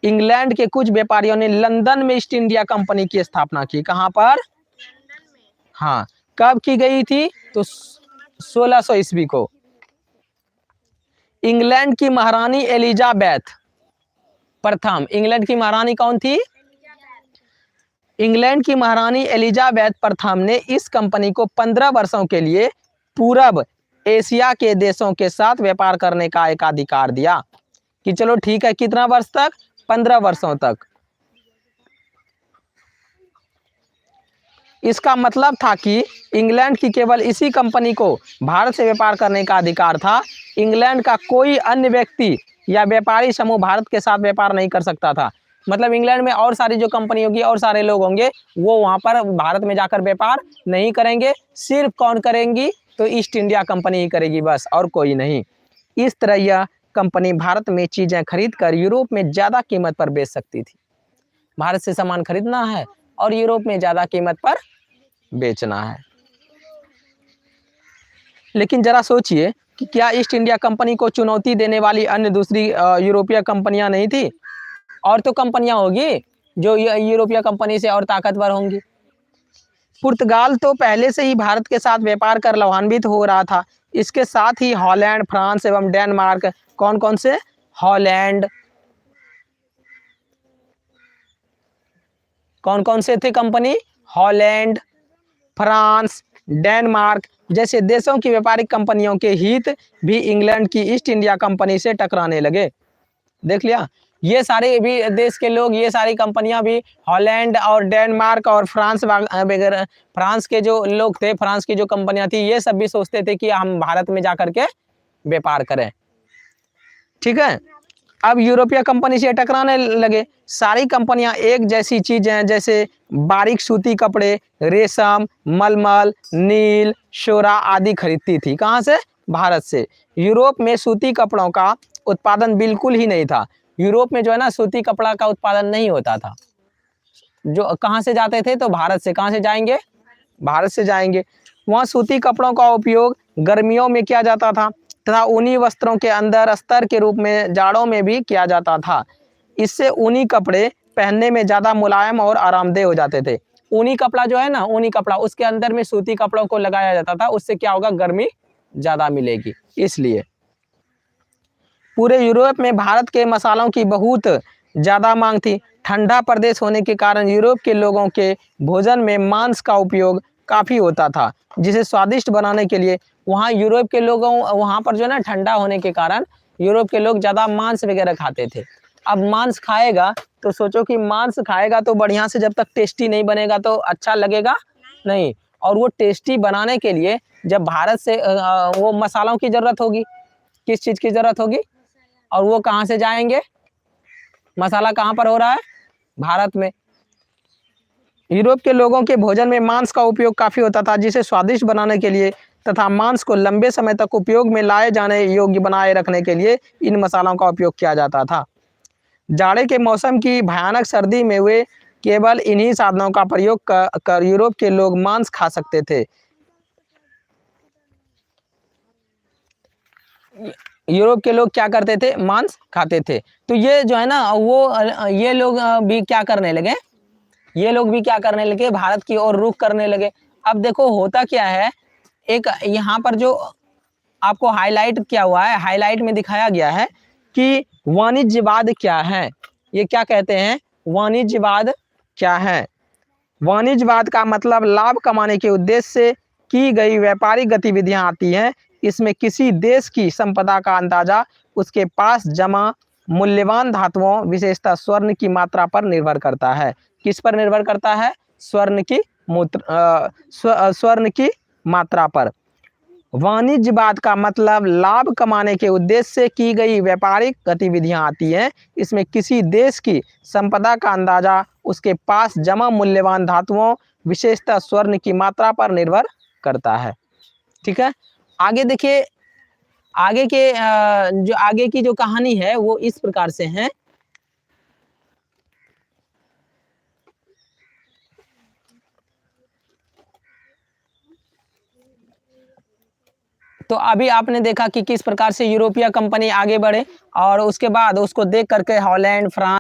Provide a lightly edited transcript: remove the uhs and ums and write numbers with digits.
England के कुछ व्यापारियों ने लंदन में ईस्ट इंडिया कंपनी की स्थापना की। कहाँ पर? हाँ। कब की गई थी? तो 1600 ईस्वी को। इंग्लैंड की महारानी एलिजाबेथ प्रथम, इंग्लैंड की महारानी कौन थी? इंग्लैंड की महारानी एलिजाबेथ प्रथम ने इस कंपनी को 15 वर्षों के लिए पूर्व एशिया के देशों के साथ व्यापार करने का एक अधिकार दिया कि चलो ठीक है, कितना वर्ष तक? 15 वर्षों तक। इसका मतलब था कि इंग्लैंड की केवल इसी कंपनी को भारत से व्यापार करने का अधिकार था। इंग्लैंड का कोई अन्य व्यक्ति या व्यापारी समूह भारत के साथ व्यापार नहीं कर सकता था। मतलब इंग्लैंड में और सारी जो कंपनी होगी और सारे लोग होंगे, वो वहां पर भारत में जाकर व्यापार नहीं करेंगे। सिर्फ कौन करेंगी? तो ईस्ट इंडिया कंपनी ही करेगी, बस, और कोई नहीं। इस तरह यह कंपनी भारत में चीजें खरीद कर यूरोप में ज्यादा कीमत पर बेच सकती थी। भारत से सामान खरीदना है और यूरोप में ज्यादा कीमत पर बेचना है। लेकिन जरा सोचिए कि क्या ईस्ट इंडिया कंपनी को चुनौती देने वाली अन्य दूसरी यूरोपीय कंपनियां नहीं थी? और तो कंपनियां होगी जो यूरोपीय कंपनी से और ताकतवर होंगी। पुर्तगाल तो पहले से ही भारत के साथ व्यापार कर लाभान्वित हो रहा था। इसके साथ ही हॉलैंड, फ्रांस एवं डेनमार्क, कौन कौन से? हॉलैंड, कौन कौन से थे कंपनी? हॉलैंड, फ्रांस, डेनमार्क जैसे देशों की व्यापारिक कंपनियों के हित भी इंग्लैंड की ईस्ट इंडिया कंपनी से टकराने लगे। देख लिया, ये सारे भी देश के लोग, ये सारी कंपनियां भी, हॉलैंड और डेनमार्क और फ्रांस वगैरह, फ्रांस के जो लोग थे, फ्रांस की जो कंपनियां थी, ये सब भी सोचते थे कि हम भारत में जाकर के व्यापार करें। ठीक है। अब यूरोपीय कंपनी से टकराने लगे। सारी कंपनियां एक जैसी चीजें जैसे बारीक सूती कपड़े, रेशम, मलमल, नील, शोरा आदि खरीदती थी। कहां से? भारत से। यूरोप में सूती कपड़ों का उत्पादन बिल्कुल ही नहीं था। यूरोप में जो है ना, सूती कपड़ा का उत्पादन नहीं होता था। जो कहां से जाते थे? तो भारत से। कहां से जाएंगे? भारत से जाएंगे। वहां सूती कपड़ों का उपयोग गर्मियों में किया जाता था तथा ऊनी वस्त्रों के अंदर अस्तर के रूप में जाड़ों में भी किया जाता था। इससे ऊनी कपड़े पहनने में ज्यादा मुलायम और आरामदेह हो जाते थे। ऊनी कपड़ा जो है ना, ऊनी कपड़ा, उसके अंदर में सूती कपड़ों को लगाया जाता था। उससे क्या होगा? गर्मी ज्यादा मिलेगी। इसलिए पूरे यूरोप में भारत के मसालों की बहुत ज्यादा मांग थी। ठंडा प्रदेश होने के कारण यूरोप के लोगों के भोजन में मांस का उपयोग काफी होता था, जिसे स्वादिष्ट बनाने के लिए वहाँ यूरोप के लोगों, वहाँ पर जो है ना, ठंडा होने के कारण यूरोप के लोग ज्यादा मांस वगैरह खाते थे। अब मांस खाएगा तो सोचो कि मांस खाएगा तो बढ़िया से जब तक टेस्टी नहीं बनेगा तो अच्छा लगेगा नहीं। और वो टेस्टी बनाने के लिए जब भारत से वो मसालों की जरूरत होगी। किस चीज की जरूरत होगी? और वो कहाँ से जाएंगे? मसाला कहाँ पर हो रहा है? भारत में। यूरोप के लोगों के भोजन में मांस का उपयोग काफी होता था, जिसे स्वादिष्ट बनाने के लिए तथा मांस को लंबे समय तक उपयोग में लाए जाने योग्य बनाए रखने के लिए इन मसालों का उपयोग किया जाता था। जाड़े के मौसम की भयानक सर्दी में वे केवल इन्हीं साधनों का प्रयोग कर यूरोप के लोग मांस खा सकते थे। यूरोप के लोग क्या करते थे? मांस खाते थे। तो ये जो है ना, वो ये लोग भी क्या करने लगे? ये लोग भी क्या करने लगे? भारत की ओर रुख करने लगे। अब देखो होता क्या है, एक यहाँ पर जो आपको हाईलाइट किया हुआ है, हाईलाइट में दिखाया गया है कि वाणिज्यवाद क्या है। ये क्या कहते हैं? वाणिज्यवाद क्या है? वाणिज्यवाद का मतलब लाभ कमाने के उद्देश्य से की गई व्यापारिक गतिविधियां आती हैं। इसमें किसी देश की संपदा का अंदाजा उसके पास जमा मूल्यवान धातुओं, विशेषतः स्वर्ण की मात्रा पर निर्भर करता है। किस पर निर्भर करता है? स्वर्ण की स्वर्ण की मात्रा पर। वाणिज्यवाद का मतलब लाभ कमाने के उद्देश्य से की गई व्यापारिक गतिविधियां आती हैं। इसमें किसी देश की संपदा का अंदाजा उसके पास जमा मूल्यवान धातुओं, विशेषतः स्वर्ण की मात्रा पर निर्भर करता है। ठीक है। आगे देखिए, आगे के जो आगे की जो कहानी है वो इस प्रकार से है। तो अभी आपने देखा कि किस प्रकार से यूरोपीय कंपनी आगे बढ़े और उसके बाद उसको देख करके हॉलैंड, फ्रांस